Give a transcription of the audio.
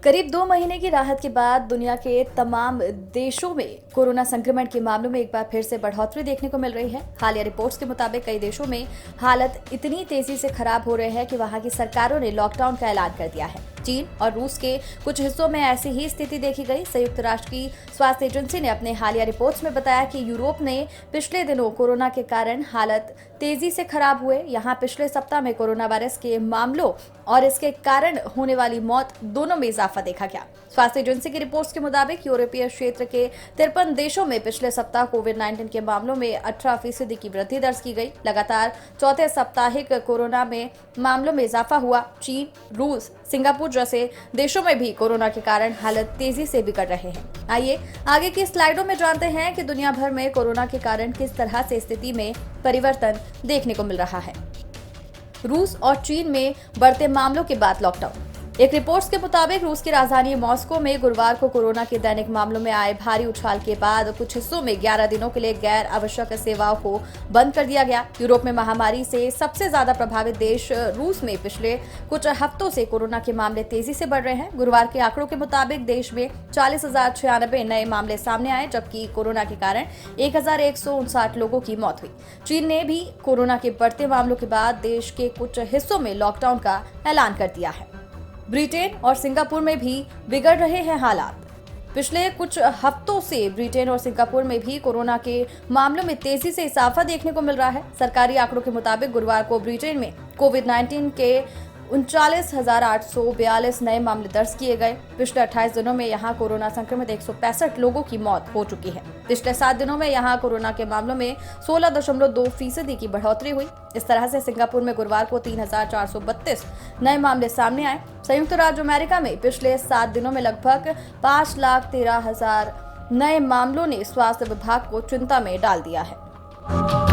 करीब 2 महीने की राहत के बाद दुनिया के तमाम देशों में कोरोना संक्रमण के मामलों में एक बार फिर से बढ़ोतरी देखने को मिल रही है। हालिया रिपोर्ट्स के मुताबिक कई देशों में हालत इतनी तेजी से खराब हो रहे हैं कि वहां की सरकारों ने लॉकडाउन का ऐलान कर दिया है। चीन और रूस के कुछ हिस्सों में ऐसी ही स्थिति देखी गई। संयुक्त राष्ट्र की स्वास्थ्य एजेंसी ने अपने हालिया रिपोर्ट्स में बताया कि यूरोप ने पिछले दिनों कोरोना के कारण हालत तेजी से खराब हुए। यहाँ पिछले सप्ताह में कोरोना वायरस के मामलों और इसके कारण होने वाली मौत दोनों में इजाफा देखा गया। स्वास्थ्य एजेंसी की रिपोर्ट्स के मुताबिक यूरोपीय क्षेत्र के 53 देशों में पिछले सप्ताह कोविड-19 के मामलों में 18% की वृद्धि दर्ज की गई। लगातार चौथे साप्ताहिक कोरोना में मामलों में इजाफा हुआ। चीन, रूस, सिंगापुर जैसे देशों में भी कोरोना के कारण हालत तेजी से बिगड़ रहे हैं। आइए आगे की स्लाइडों में जानते हैं कि दुनिया भर में कोरोना के कारण किस तरह से स्थिति में परिवर्तन देखने को मिल रहा है। रूस और चीन में बढ़ते मामलों के बाद लॉकडाउन। एक रिपोर्ट्स के मुताबिक रूस की राजधानी मॉस्को में गुरुवार को कोरोना के दैनिक मामलों में आए भारी उछाल के बाद कुछ हिस्सों में 11 दिनों के लिए गैर आवश्यक सेवाओं को बंद कर दिया गया। यूरोप में महामारी से सबसे ज्यादा प्रभावित देश रूस में पिछले कुछ हफ्तों से कोरोना के मामले तेजी से बढ़ रहे हैं। गुरुवार के आंकड़ों के मुताबिक देश में 40,096 नए मामले सामने आए, जबकि कोरोना के कारण 1,159 लोगों की मौत हुई। चीन ने भी कोरोना के बढ़ते मामलों के बाद देश के कुछ हिस्सों में लॉकडाउन का ऐलान कर दिया है। ब्रिटेन और सिंगापुर में भी बिगड़ रहे हैं हालात। पिछले कुछ हफ्तों से ब्रिटेन और सिंगापुर में भी कोरोना के मामलों में तेजी से इजाफा देखने को मिल रहा है। सरकारी आंकड़ों के मुताबिक गुरुवार को ब्रिटेन में कोविड-19 के 39,842 नए मामले दर्ज किए गए। पिछले 28 दिनों में यहां कोरोना संक्रमित 165 लोगों की मौत हो चुकी है। पिछले 7 दिनों में यहां कोरोना के मामलों में 16.2% की बढ़ोतरी हुई। इस तरह से सिंगापुर में गुरुवार को 3,432 नए मामले सामने आए। संयुक्त राज्य अमेरिका में पिछले 7 दिनों में लगभग 5,13,000 नए मामलों ने स्वास्थ्य विभाग को चिंता में डाल दिया है।